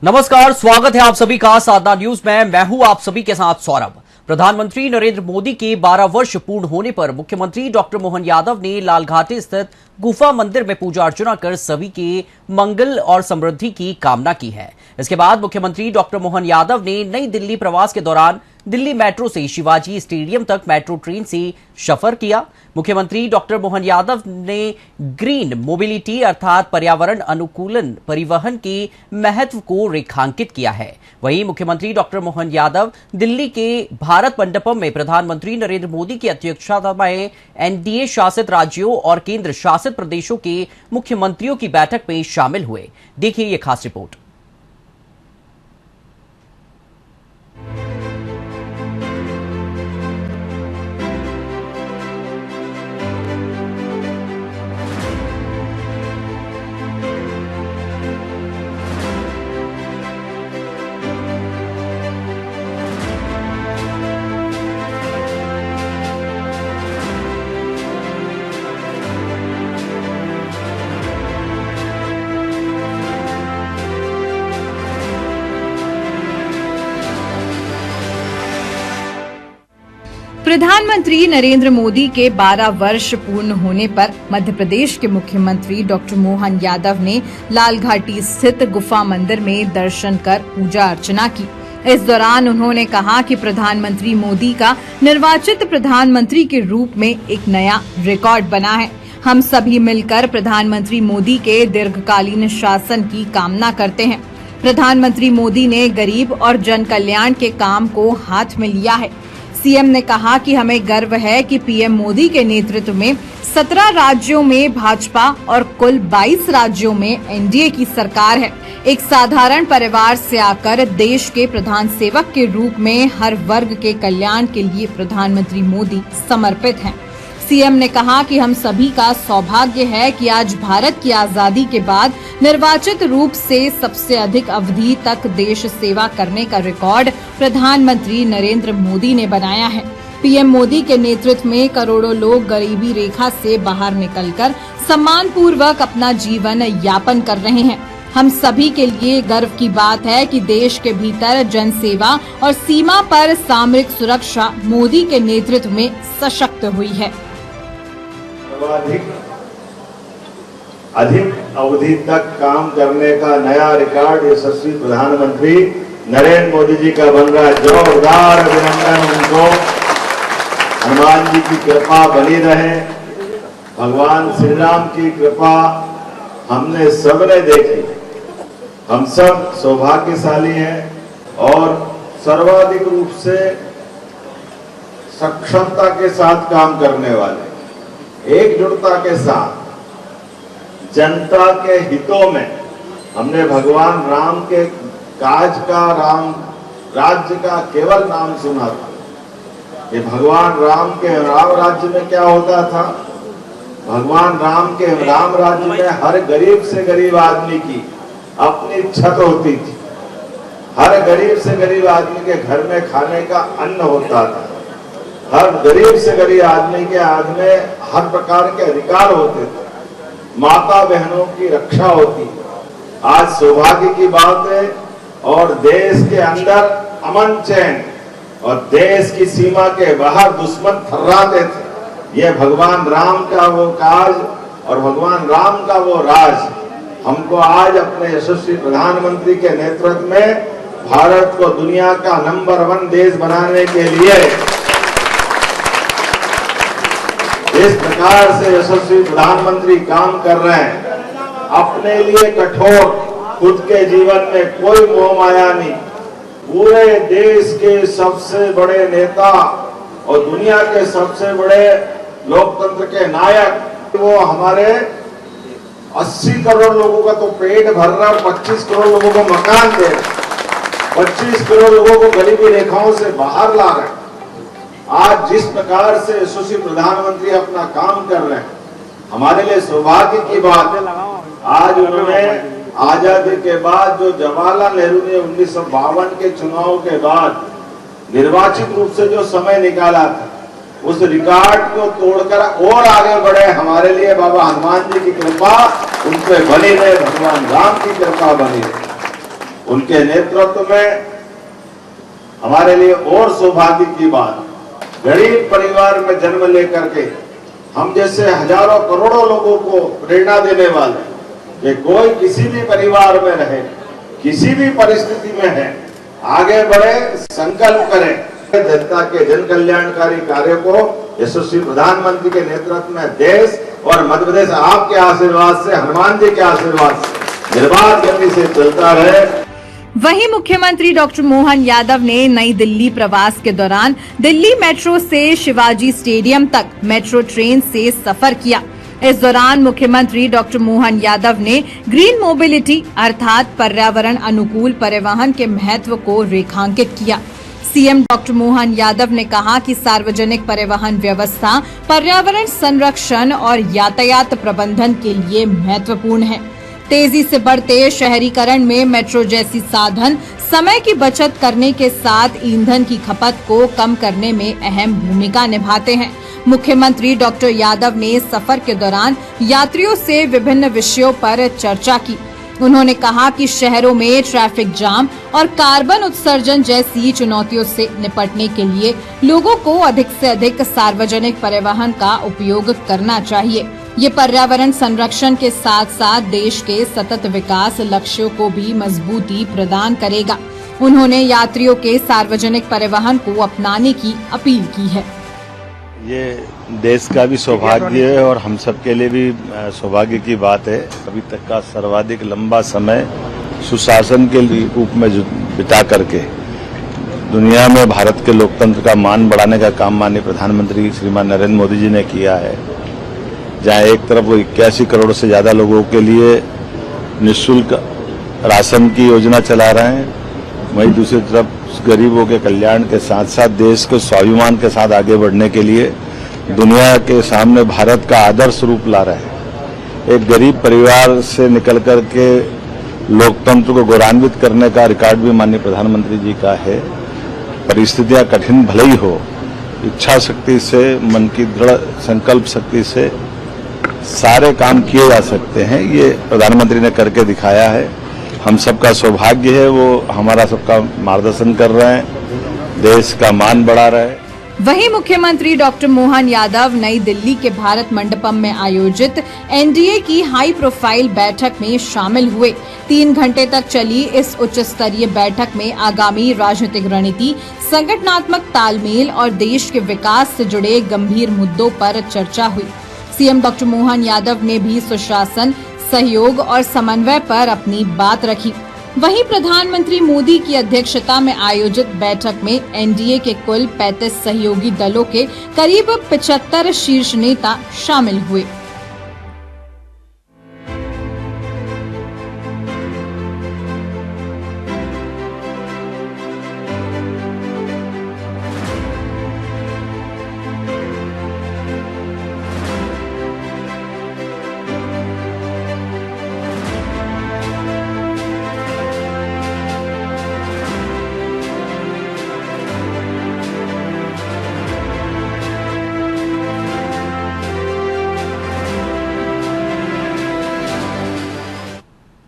नमस्कार, स्वागत है आप सभी का साधना न्यूज में। मैं हूं आप सभी के साथ सौरभ। प्रधानमंत्री नरेंद्र मोदी के 12 वर्ष पूर्ण होने पर मुख्यमंत्री डॉक्टर मोहन यादव ने लालघाटी स्थित गुफा मंदिर में पूजा अर्चना कर सभी के मंगल और समृद्धि की कामना की है। इसके बाद मुख्यमंत्री डॉक्टर मोहन यादव ने नई दिल्ली प्रवास के दौरान दिल्ली मेट्रो से शिवाजी स्टेडियम तक मेट्रो ट्रेन से सफर किया। मुख्यमंत्री डॉक्टर मोहन यादव ने ग्रीन मोबिलिटी अर्थात पर्यावरण अनुकूलन परिवहन के महत्व को रेखांकित किया है। वहीं मुख्यमंत्री डॉक्टर मोहन यादव दिल्ली के भारत मंडपम में प्रधानमंत्री नरेंद्र मोदी की अध्यक्षता में एनडीए शासित राज्यों और केंद्र शासित प्रदेशों के मुख्यमंत्रियों की बैठक में शामिल हुए। देखिए ये खास रिपोर्ट। प्रधानमंत्री नरेंद्र मोदी के 12 वर्ष पूर्ण होने पर मध्य प्रदेश के मुख्यमंत्री डॉक्टर मोहन यादव ने लालघाटी स्थित गुफा मंदिर में दर्शन कर पूजा अर्चना की। इस दौरान उन्होंने कहा कि प्रधानमंत्री मोदी का निर्वाचित प्रधानमंत्री के रूप में एक नया रिकॉर्ड बना है। हम सभी मिलकर प्रधानमंत्री मोदी के दीर्घकालीन शासन की कामना करते हैं। प्रधानमंत्री मोदी ने गरीब और जन कल्याण के काम को हाथ में लिया है। सीएम ने कहा कि हमें गर्व है कि पीएम मोदी के नेतृत्व में 17 राज्यों में भाजपा और कुल 22 राज्यों में एनडीए की सरकार है। एक साधारण परिवार से आकर देश के प्रधान सेवक के रूप में हर वर्ग के कल्याण के लिए प्रधानमंत्री मोदी समर्पित हैं। सीएम ने कहा कि हम सभी का सौभाग्य है कि आज भारत की आजादी के बाद निर्वाचित रूप से सबसे अधिक अवधि तक देश सेवा करने का रिकॉर्ड प्रधानमंत्री नरेंद्र मोदी ने बनाया है। पीएम मोदी के नेतृत्व में करोड़ों लोग गरीबी रेखा से बाहर निकलकर सम्मान पूर्वक अपना जीवन यापन कर रहे हैं। हम सभी के लिए गर्व की बात है कि देश के भीतर जन सेवा और सीमा पर सामरिक सुरक्षा मोदी के नेतृत्व में सशक्त हुई है। अधिक अवधि तक काम करने का नया रिकॉर्ड यशस्वी प्रधानमंत्री नरेंद्र मोदी जी का बन रहा है। जोरदार अभिनंदन उनको। हनुमान जी की कृपा बनी रहे, भगवान श्री राम की कृपा हमने सबने देखी। हम सब सौभाग्यशाली हैं और सर्वाधिक रूप से सक्षमता के साथ काम करने वाले, एकजुटता के साथ जनता के हितों में हमने भगवान राम के काज का, राम राज्य का केवल नाम सुना था। ये भगवान राम के राम राज्य में क्या होता था? भगवान राम के राम राज्य में हर गरीब से गरीब आदमी की अपनी छत होती थी। हर गरीब से गरीब आदमी के घर में खाने का अन्न होता था। हर गरीब से गरीब आदमी के हाथ में हर प्रकार के अधिकार होते थे। माता बहनों की रक्षा होती। आज सौभाग्य की बात है और देश के अंदर अमन चैन और देश की सीमा के बाहर दुश्मन थर्राते थे। ये भगवान राम का वो काज और भगवान राम का वो राज हमको आज अपने यशस्वी प्रधानमंत्री के नेतृत्व में भारत को दुनिया का नंबर 1 देश बनाने के लिए इस प्रकार से यशस्वी प्रधानमंत्री काम कर रहे हैं। अपने लिए कठोर, खुद के जीवन में कोई मोह माया नहीं। पूरे देश के सबसे बड़े नेता और दुनिया के सबसे बड़े लोकतंत्र के नायक, वो हमारे 80 करोड़ लोगों का तो पेट भर रहा, 25 करोड़ लोगों को मकान दे रहे, 25 करोड़ लोगों को गरीबी रेखाओं से बाहर ला रहे हैं। आज जिस प्रकार से यशस्वी प्रधानमंत्री अपना काम कर रहे हैं, हमारे लिए सौभाग्य की बात है। आज उन्होंने आजादी के बाद जो जवाहरलाल नेहरू ने 1952 के चुनाव के बाद निर्वाचित रूप से जो समय निकाला था, उस रिकॉर्ड को तोड़कर और आगे बढ़े। हमारे लिए बाबा हनुमान जी की कृपा उन पे बनी रहे, भगवान राम की कृपा बनी रहे। उनके नेतृत्व में हमारे लिए और सौभाग्य की बात, गरीब परिवार में जन्म लेकर के हम जैसे हजारों करोड़ों लोगों को प्रेरणा देने वाले कि कोई किसी भी परिवार में रहे, किसी भी परिस्थिति में है, आगे बढ़े, संकल्प करें, जनता के जन कल्याणकारी कार्य को यशस्वी प्रधानमंत्री के नेतृत्व में देश और मध्य प्रदेश आपके आशीर्वाद से, हनुमान जी के आशीर्वाद से निर्बाध गति से चलता रहे। वहीं मुख्यमंत्री डॉक्टर मोहन यादव ने नई दिल्ली प्रवास के दौरान दिल्ली मेट्रो से शिवाजी स्टेडियम तक मेट्रो ट्रेन से सफर किया। इस दौरान मुख्यमंत्री डॉक्टर मोहन यादव ने ग्रीन मोबिलिटी अर्थात पर्यावरण अनुकूल परिवहन के महत्व को रेखांकित किया। सीएम डॉक्टर मोहन यादव ने कहा कि सार्वजनिक परिवहन व्यवस्था पर्यावरण संरक्षण और यातायात प्रबंधन के लिए महत्वपूर्ण है। तेजी से बढ़ते शहरीकरण में मेट्रो जैसी साधन समय की बचत करने के साथ ईंधन की खपत को कम करने में अहम भूमिका निभाते हैं। मुख्यमंत्री डॉक्टर यादव ने सफर के दौरान यात्रियों से विभिन्न विषयों पर चर्चा की। उन्होंने कहा कि शहरों में ट्रैफिक जाम और कार्बन उत्सर्जन जैसी चुनौतियों से निपटने के लिए लोगों को अधिक से अधिक सार्वजनिक परिवहन का उपयोग करना चाहिए। ये पर्यावरण संरक्षण के साथ साथ देश के सतत विकास लक्ष्यों को भी मजबूती प्रदान करेगा। उन्होंने यात्रियों के सार्वजनिक परिवहन को अपनाने की अपील की है। ये देश का भी सौभाग्य है और हम सब के लिए भी सौभाग्य की बात है। अभी तक का सर्वाधिक लंबा समय सुशासन के रूप में बिता करके दुनिया में भारत के लोकतंत्र का मान बढ़ाने का काम माननीय प्रधानमंत्री श्रीमान नरेंद्र मोदी जी ने किया है। जहाँ एक तरफ वो 81 करोड़ से ज्यादा लोगों के लिए निःशुल्क राशन की योजना चला रहे हैं, वहीं दूसरी तरफ गरीबों के कल्याण के साथ साथ देश को स्वाभिमान के साथ आगे बढ़ने के लिए दुनिया के सामने भारत का आदर्श रूप ला रहे हैं। एक गरीब परिवार से निकल कर के लोकतंत्र को गौरवान्वित करने का रिकॉर्ड भी माननीय प्रधानमंत्री जी का है। परिस्थितियां कठिन भले ही हो, इच्छा शक्ति से, मन की दृढ़ संकल्प शक्ति से सारे काम किए जा सकते हैं। ये प्रधानमंत्री ने करके दिखाया है। हम सबका सौभाग्य है, वो हमारा सबका मार्गदर्शन कर रहे हैं, देश का मान बढ़ा रहे हैं। वहीं मुख्यमंत्री डॉक्टर मोहन यादव नई दिल्ली के भारत मंडपम में आयोजित एनडीए की हाई प्रोफाइल बैठक में शामिल हुए। 3 घंटे तक चली इस उच्च स्तरीय बैठक में आगामी राजनीतिक रणनीति, संगठनात्मक तालमेल और देश के विकास से जुड़े गंभीर मुद्दों पर चर्चा हुई। सीएम डॉक्टर मोहन यादव ने भी सुशासन, सहयोग और समन्वय पर अपनी बात रखी। वहीं प्रधानमंत्री मोदी की अध्यक्षता में आयोजित बैठक में एनडीए के कुल 35 सहयोगी दलों के करीब 75 शीर्ष नेता शामिल हुए।